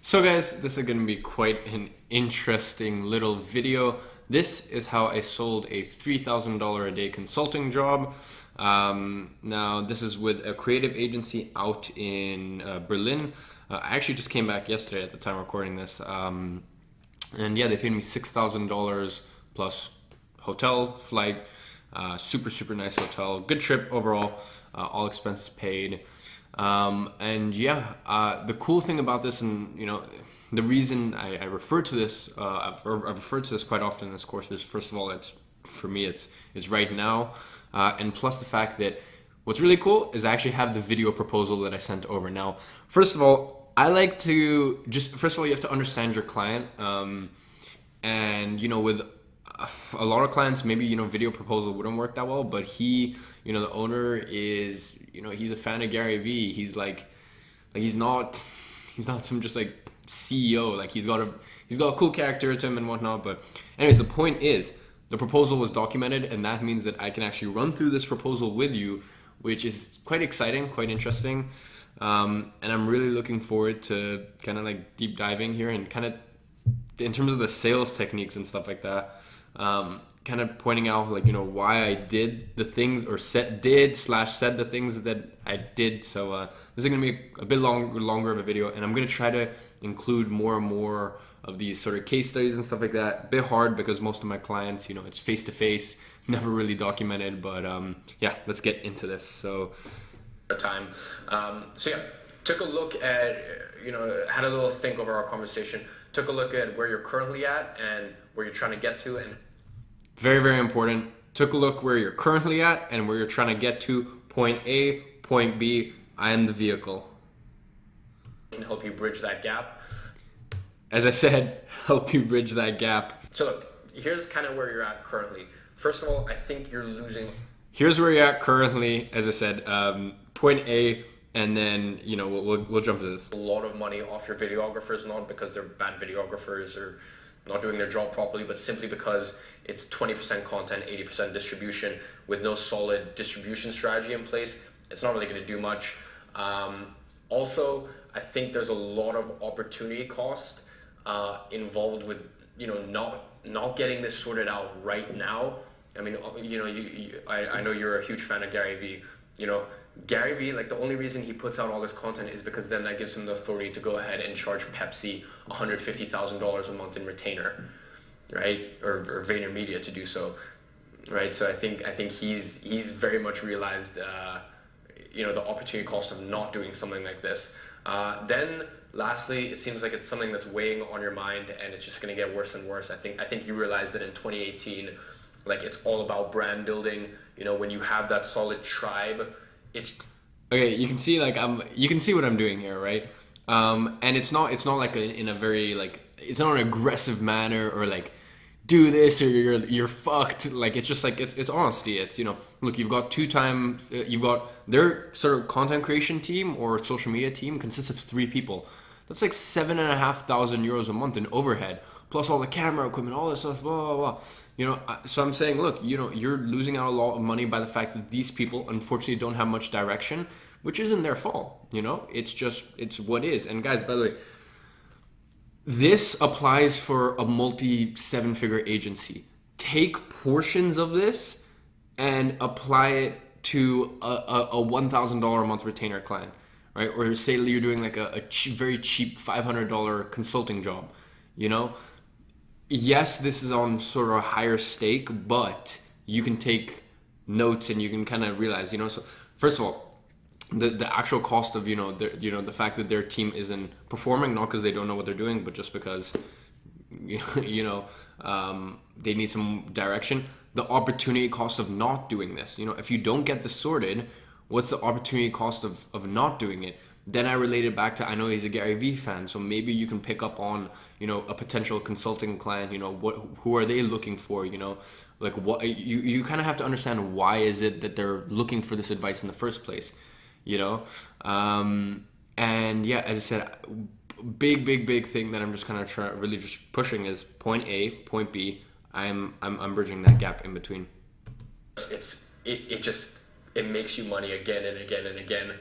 So guys, this is going to be quite an interesting little video. This is how I sold a $3,000 a day consulting job. Now this is with a creative agency out in Berlin. I actually just came back yesterday at the time recording this. And yeah, they paid me $6,000 plus hotel, flight, super nice hotel, good trip overall, all expenses paid. And yeah, the cool thing about this, and the reason I refer to this, I've referred to this quite often in this course, is first of all, it's for me, it's right now, and plus the fact that what's really cool is I actually have the video proposal that I sent over. Now, first of all, I like to first of all, you have to understand your client, and with a lot of clients, maybe video proposal wouldn't work that well, but the owner is, he's a fan of Gary Vee. He's like he's not some just like CEO. Like he's got a cool character to him and whatnot. But anyways, the point is the proposal was documented, and that means that I can actually run through this proposal with you, which is quite exciting, quite interesting. And I'm really looking forward to kind of like deep diving here and kind of in terms of the sales techniques and stuff like that. Kind of pointing out why I did the things or said the things that I did. So this is going to be a bit longer of a video, and I'm going to try to include more and more of these sort of case studies and stuff like that. A bit hard because most of my clients, it's face to face, never really documented. But yeah, let's get into this. So time. So yeah, took a look at had a little think over our conversation. Took a look at where you're currently at and where you're trying to get to, and very important, took a look where you're currently at and where you're trying to get to. Point A, point B, I am the vehicle. Can help you bridge that gap. As I said, help you bridge that gap. So look, here's kind of where you're at currently. First of all, I think you're losing. Here's where you're at currently, as I said, point A, and then we'll jump to this. A lot of money off your videographers, not because they're bad videographers or not doing their job properly, but simply because it's 20% content, 80% distribution. With no solid distribution strategy in place, it's not really going to do much. Also, I think there's a lot of opportunity cost involved with not getting this sorted out right now. I mean, I know you're a huge fan of Gary Vee. Gary Vee, like the only reason he puts out all this content is because then that gives him the authority to go ahead and charge Pepsi $150,000 a month in retainer, right? Or VaynerMedia to do so, right? So I think he's very much realized, the opportunity cost of not doing something like this. Then lastly, it seems like it's something that's weighing on your mind, and it's just going to get worse and worse. I think you realize that in 2018, like it's all about brand building. When you have that solid tribe. Okay, you can see you can see what I'm doing here, right? And it's not like in a very it's not an aggressive manner or like do this or you're fucked. Like it's just like it's honesty. It's look, you've got you've got their sort of content creation team or social media team consists of 3 people. That's like €7,500 a month in overhead, plus all the camera equipment, all this stuff, blah blah blah. So I'm saying, look, you're losing out a lot of money by the fact that these people unfortunately don't have much direction, which isn't their fault. It's what is. And guys, by the way, this applies for a multi 7-figure agency. Take portions of this and apply it to a $1,000 a month retainer client, right? Or say you're doing like a very cheap $500 consulting job, Yes, this is on sort of a higher stake, but you can take notes and you can kind of realize, So first of all, the actual cost of the fact that their team isn't performing, not because they don't know what they're doing, but just because they need some direction. The opportunity cost of not doing this, if you don't get this sorted, what's the opportunity cost of not doing it? Then I related back to, I know he's a Gary Vee fan, so maybe you can pick up on, a potential consulting client, who are they looking for, like what you kind of have to understand why is it that they're looking for this advice in the first place, and yeah, as I said, big thing that I'm just kind of really just pushing is point A, point B. I'm bridging that gap in between. It makes you money again and again and again.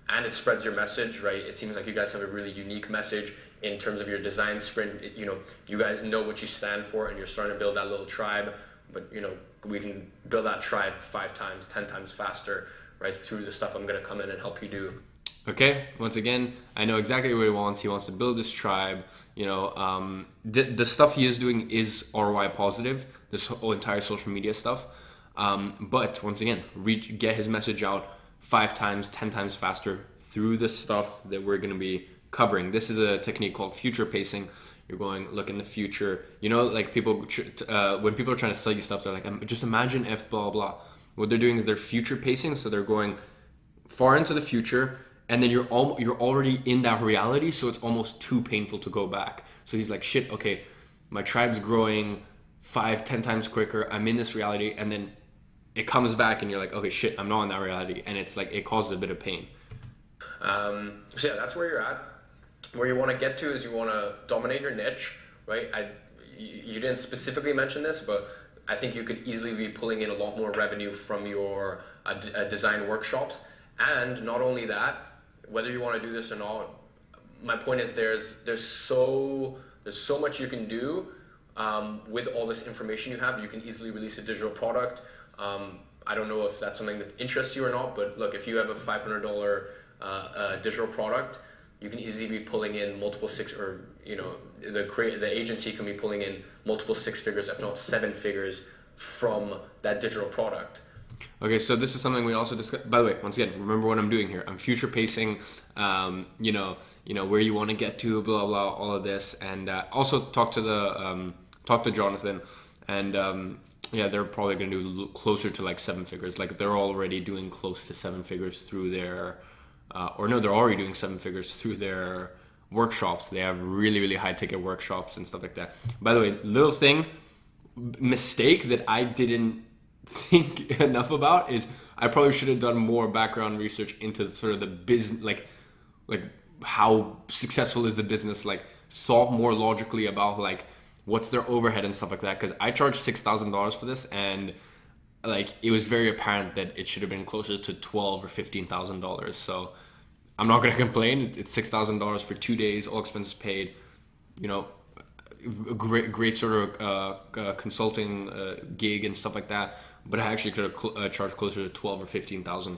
And it spreads your message, right? It seems like you guys have a really unique message. in terms of your design sprint, you guys know what you stand for, and you're starting to build that little tribe. But we can build that tribe 5 times, 10 times faster, right, through the stuff I'm going to come in and help you do. Okay, once again, I know exactly what he wants. He wants to build this tribe. The stuff he is doing is ROI positive, this whole entire social media stuff. But once again, get his message out 5 times, 10 times faster through the stuff that we're going to be covering. This is a technique called future pacing. You're going, look in the future. Like people, when people are trying to sell you stuff, they're like, just imagine if blah, blah. What they're doing is they're future pacing. So they're going far into the future, and then you're already in that reality, so it's almost too painful to go back. So he's like, shit, okay, my tribe's growing 5, 10 times quicker. I'm in this reality, and then it comes back, and you're like, okay, shit, I'm not in that reality, and it's like it causes a bit of pain. So yeah, that's where you're at. Where you want to get to is you want to dominate your niche, right? You didn't specifically mention this, but I think you could easily be pulling in a lot more revenue from your design workshops. And not only that, whether you want to do this or not, my point is there's so much you can do with all this information you have. You can easily release a digital product. I don't know if that's something that interests you or not, but look, if you have a $500 digital product, you can easily be pulling in multiple six, or the agency can be pulling in multiple 6 figures, if not 7 figures, from that digital product. Okay, so this is something we also discussed. By the way, once again, remember what I'm doing here. I'm future pacing, where you want to get to, blah blah, all of this, and also talk to Jonathan, and yeah, they're probably going to do closer to like 7 figures. Like they're already doing close to 7 figures through their, they're already doing 7 figures through their workshops. They have really really high ticket workshops and stuff like that. By the way, little mistake that I didn't think enough about is I probably should have done more background research into sort of the business, like how successful is the business, like thought more logically about like what's their overhead and stuff like that, because I charged $6,000 for this, and like it was very apparent that it should have been closer to $12,000 or $15,000. So I'm not gonna complain. It's $6,000 for 2 days, all expenses paid. A great sort of consulting gig and stuff like that. But I actually could have charged closer to 12 or 15,000.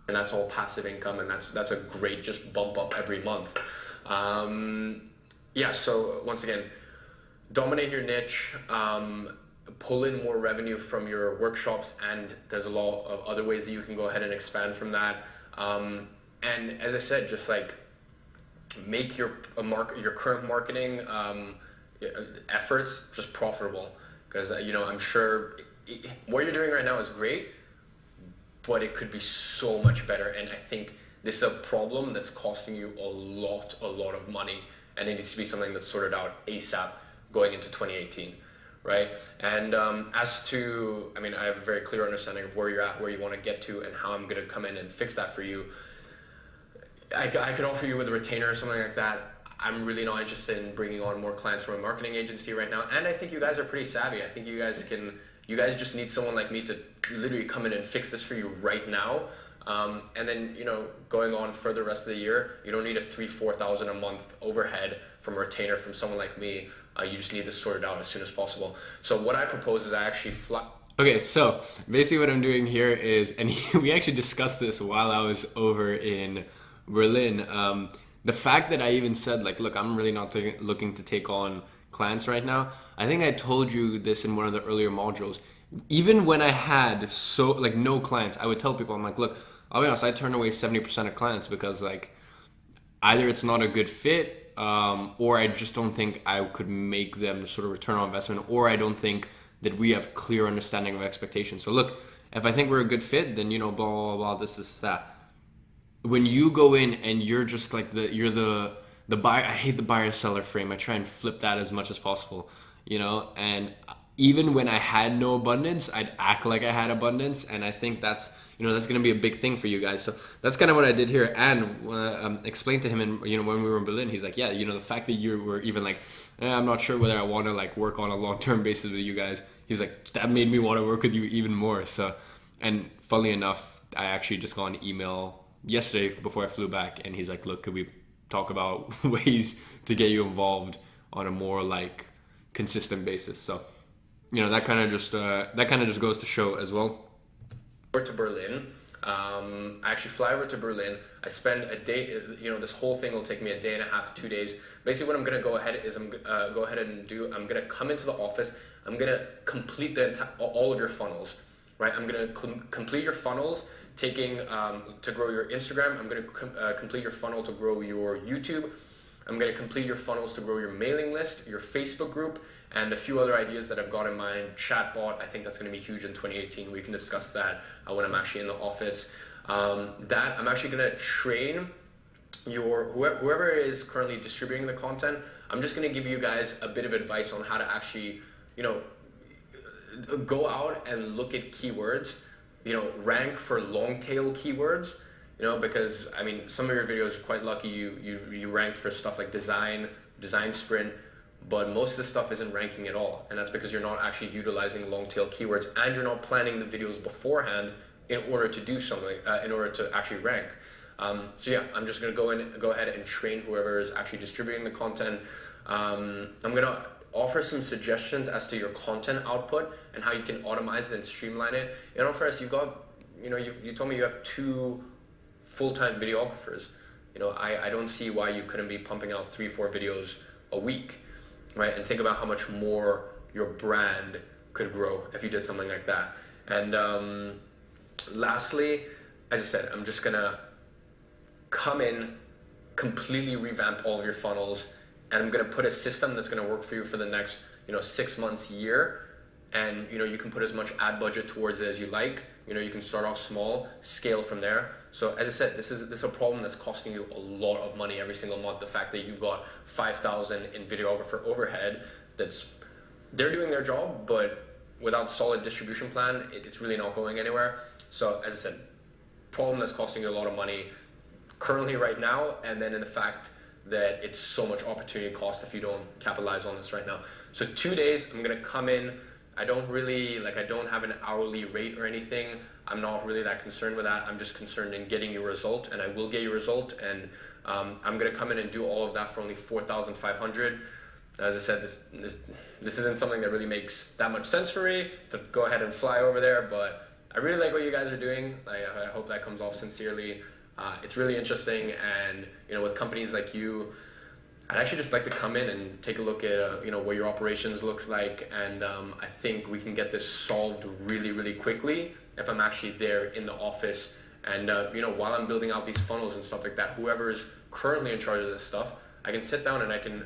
And that's all passive income, and that's a great just bump up every month. Yeah. So once again, dominate your niche. Pull in more revenue from your workshops, and there's a lot of other ways that you can go ahead and expand from that. And as I said, just like make your current marketing efforts just profitable, because I'm sure what you're doing right now is great, but it could be so much better. And I think this is a problem that's costing you a lot of money, and it needs to be something that's sorted out ASAP going into 2018, right? And as to, I have a very clear understanding of where you're at, where you want to get to, and how I'm going to come in and fix that for you. I could offer you with a retainer or something like that. I'm really not interested in bringing on more clients from a marketing agency right now, and I think you guys are pretty savvy. I think you guys just need someone like me to literally come in and fix this for you right now. And then, going on for the rest of the year, you don't need a $3,000-4,000 a month overhead from a retainer from someone like me. You just need to sort it out as soon as possible. So what I propose is I actually Okay, so basically what I'm doing here is, and we actually discussed this while I was over in Berlin. The fact that I even said like, look, I'm really not looking to take on clients right now. I think I told you this in one of the earlier modules. Even when I had no clients, I would tell people, I'm like, look, I'll be honest, I turn away 70% of clients because like either it's not a good fit, or I just don't think I could make them the sort of return on investment, or I don't think that we have clear understanding of expectations. So look, if I think we're a good fit, then blah blah blah, this that. When you go in and you're just like you're the buyer, I hate the buyer seller frame. I try and flip that as much as possible, and even when I had no abundance, I'd act like I had abundance. And I think that's going to be a big thing for you guys. So that's kind of what I did here, and explained to him. And when we were in Berlin, he's like, yeah, the fact that you were even like, I'm not sure whether I want to like work on a long-term basis with you guys. He's like, that made me want to work with you even more. So, and funnily enough, I actually just got an email yesterday before I flew back, and he's like, look, could we talk about ways to get you involved on a more like consistent basis. So, you know, that kind of just goes to show as well. To Berlin. I actually fly over to Berlin. I spend a day. You know, this whole thing will take me a day and a half, 2 days. Basically, what I'm gonna go ahead is go ahead and do. I'm gonna come into the office. I'm gonna complete all of your funnels, right? I'm gonna complete your funnels, taking to grow your Instagram. I'm gonna complete your funnel to grow your YouTube. I'm gonna complete your funnels to grow your mailing list, your Facebook group, and a few other ideas that I've got in mind. Chatbot, I think that's going to be huge in 2018. We can discuss that when I'm actually in the office. That I'm actually going to train whoever is currently distributing the content. I'm just going to give you guys a bit of advice on how to actually, you know, go out and look at keywords, you know, rank for long tail keywords, you know, because I mean, some of your videos are quite lucky. You ranked for stuff like design sprint, but most of the stuff isn't ranking at all, and that's because you're not actually utilizing long tail keywords, and you're not planning the videos beforehand in order to do something, in order to actually rank. So yeah, I'm just gonna go ahead and train whoever is actually distributing the content. I'm gonna offer some suggestions as to your content output and how you can automate it and streamline it. And first, you told me you have 2 full-time videographers. You know, I don't see why you couldn't be pumping out 3-4 videos a week. Right, and think about how much more your brand could grow if you did something like that. And lastly, as I said, I'm just gonna come in, completely revamp all of your funnels, and I'm gonna put a system that's gonna work for you for the next, 6 months, year. And you can put as much ad budget towards it as you like. You can start off small, scale from there. So as I said, this is a problem that's costing you a lot of money every single month. The fact that you've got 5,000 in videographer overhead, they're doing their job, but without solid distribution plan, it's really not going anywhere. So as I said, problem that's costing you a lot of money currently right now, and then in the fact that it's so much opportunity cost if you don't capitalize on this right now. So 2 days, I'm gonna come in. I don't have an hourly rate or anything. I'm not really that concerned with that. I'm just concerned in getting you a result, and I will get you a result. And I'm gonna come in and do all of that for only 4,500. As I said, this isn't something that really makes that much sense for me to go ahead and fly over there, but I really like what you guys are doing. I hope that comes off sincerely. It's really interesting, and with companies like you, I'd actually just like to come in and take a look at what your operations looks like, and I think we can get this solved really, really quickly if I'm actually there in the office. And while I'm building out these funnels and stuff like that, whoever is currently in charge of this stuff, I can sit down and I can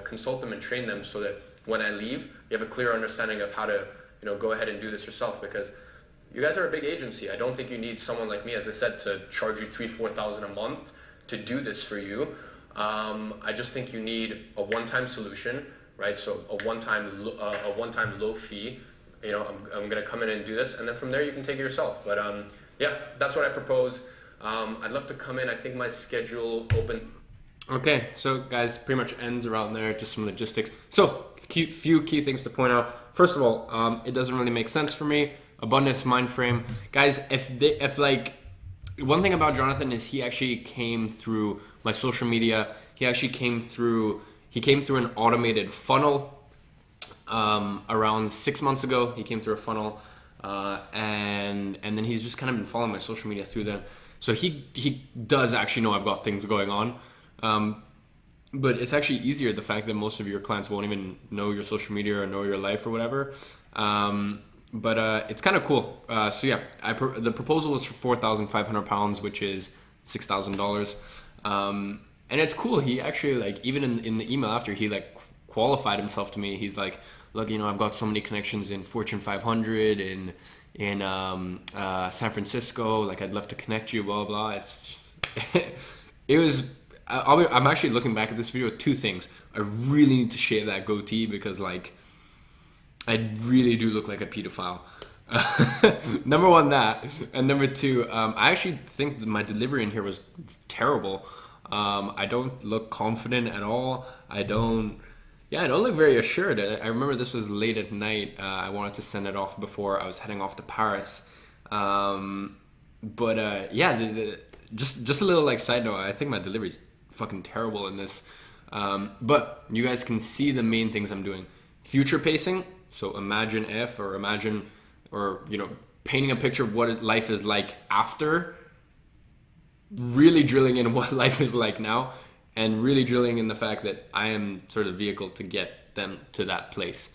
consult them and train them so that when I leave, you have a clear understanding of how to go ahead and do this yourself, because you guys are a big agency. I don't think you need someone like me, as I said, to charge you $3,000-4,000 a month to do this for you. I just think you need a one-time solution, right? So a one-time low fee. I'm gonna come in and do this, and then from there you can take it yourself. But yeah, that's what I propose. I'd love to come in. I think my schedule open. Okay, so guys, pretty much ends around there. Just some logistics. So few key things to point out. First of all, it doesn't really make sense for me. Abundance mind frame, guys. If one thing about Jonathan is he actually came through my social media. He actually came through an automated funnel around 6 months ago. He came through a funnel, and then he's just kind of been following my social media through then. So he does actually know I've got things going on. But it's actually easier, the fact that most of your clients won't even know your social media or know your life or whatever. But it's kind of cool. So yeah, the proposal was for £4,500, which is $6,000. And it's cool. He actually, even in the email after, he qualified himself to me. He's like, look, I've got so many connections in Fortune 500 in San Francisco. I'd love to connect you, blah, blah. I'm actually looking back at this video, 2 things. I really need to shave that goatee because I really do look like a pedophile. Number 1, that. And number 2, I actually think that my delivery in here was terrible. I don't look confident at all. I don't look very assured. I remember this was late at night. I wanted to send it off before I was heading off to Paris. Just a little side note, I think my delivery's fucking terrible in this. But you guys can see the main things I'm doing. Future pacing, so imagine if, or imagine, or, you know, painting a picture of what life is like after, really drilling in what life is like now, and really drilling in the fact that I am sort of the vehicle to get them to that place.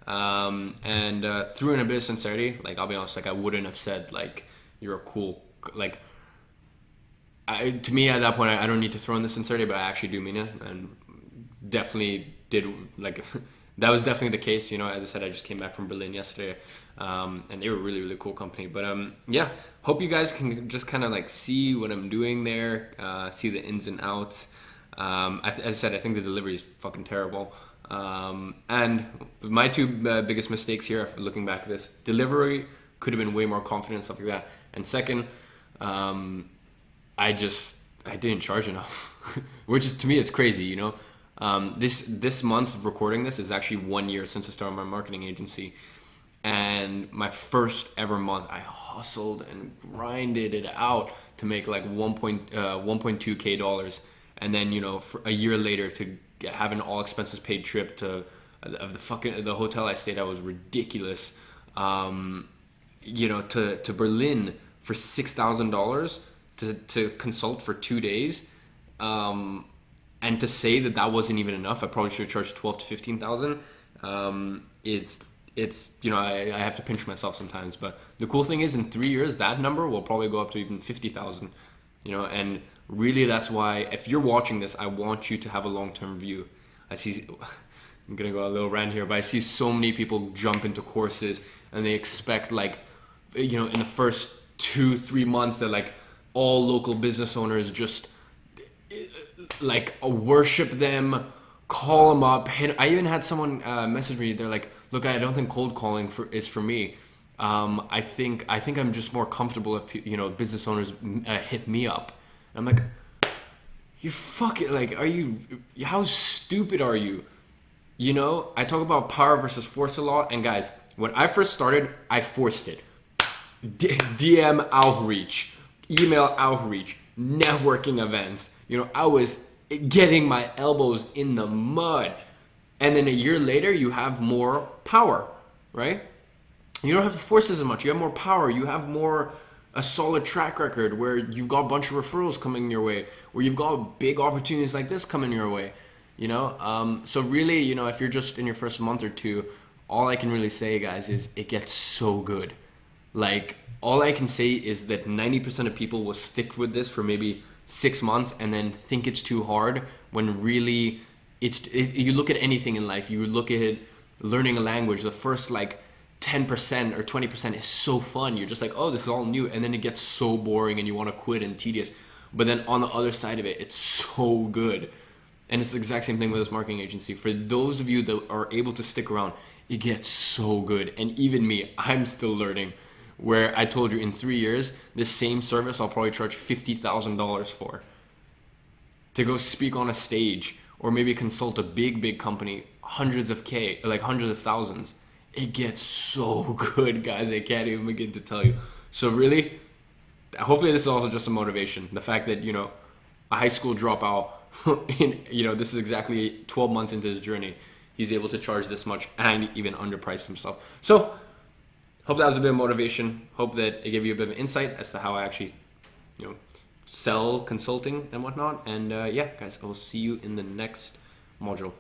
And threw in a bit of sincerity. Like, I'll be honest, like, I wouldn't have said, like, you're a cool, like, to me at that point, I don't need to throw in the sincerity, but I actually do mean it, and definitely did, like, that was definitely the case. You know, as I said, I just came back from Berlin yesterday, and they were a really, really cool company. But yeah, hope you guys can just kind of like see what I'm doing there, see the ins and outs. As I said, I think the delivery is fucking terrible. And my two biggest mistakes here, looking back at this, delivery could have been way more confident, stuff like that. And second, I didn't charge enough, which is, to me, it's crazy, you know. This month of recording this is actually 1 year since I started my marketing agency, and my first ever month, I hustled and grinded it out to make like 1.2k dollars, and then, you know, for a year later to have an all expenses paid trip to the hotel I stayed at was ridiculous. You know, to Berlin for $6,000 to consult for 2 days. And to say that that wasn't even enough, I probably should have charged 12 to 15,000. It's you know, I have to pinch myself sometimes. But the cool thing is, in 3 years, that number will probably go up to even 50,000. You know, and really, that's why, if you're watching this, I want you to have a long-term view. I'm gonna go a little rant here, but I see so many people jump into courses and they expect, like, you know, in the first 2-3 months that, like, all local business owners just like worship them, call them up. I even had someone message me. They're like, "Look, I don't think cold calling is for me. I think I'm just more comfortable if, you know, business owners hit me up." And I'm like, "You fucking, like, are you? How stupid are you?" You know, I talk about power versus force a lot, and guys, when I first started, I forced it. DM outreach, email outreach, networking events. You know, I was getting my elbows in the mud. And then a year later, you have more power, right? You don't have to force this as much. You have more power. You have a solid track record where you've got a bunch of referrals coming your way, where you've got big opportunities like this coming your way, you know? So really, you know, if you're just in your first month or two, all I can really say, guys, is it gets so good. Like, all I can say is that 90% of people will stick with this for maybe 6 months and then think it's too hard, when really you look at anything in life, you look at learning a language, the first like 10% or 20% is so fun. You're just like, oh, this is all new. And then it gets so boring and you want to quit and tedious. But then on the other side of it, it's so good. And it's the exact same thing with this marketing agency. For those of you that are able to stick around, it gets so good. And even me, I'm still learning. Where I told you, in 3 years, the same service I'll probably charge $50,000 for. To go speak on a stage, or maybe consult a big company, hundreds of thousands. It gets so good, guys. I can't even begin to tell you. So really, hopefully this is also just a motivation. The fact that, you know, a high school dropout, you know, this is exactly 12 months into his journey, he's able to charge this much and even underprice himself. So hope that was a bit of motivation. Hope that it gave you a bit of insight as to how I actually, you know, sell consulting and whatnot. And yeah, guys, I will see you in the next module.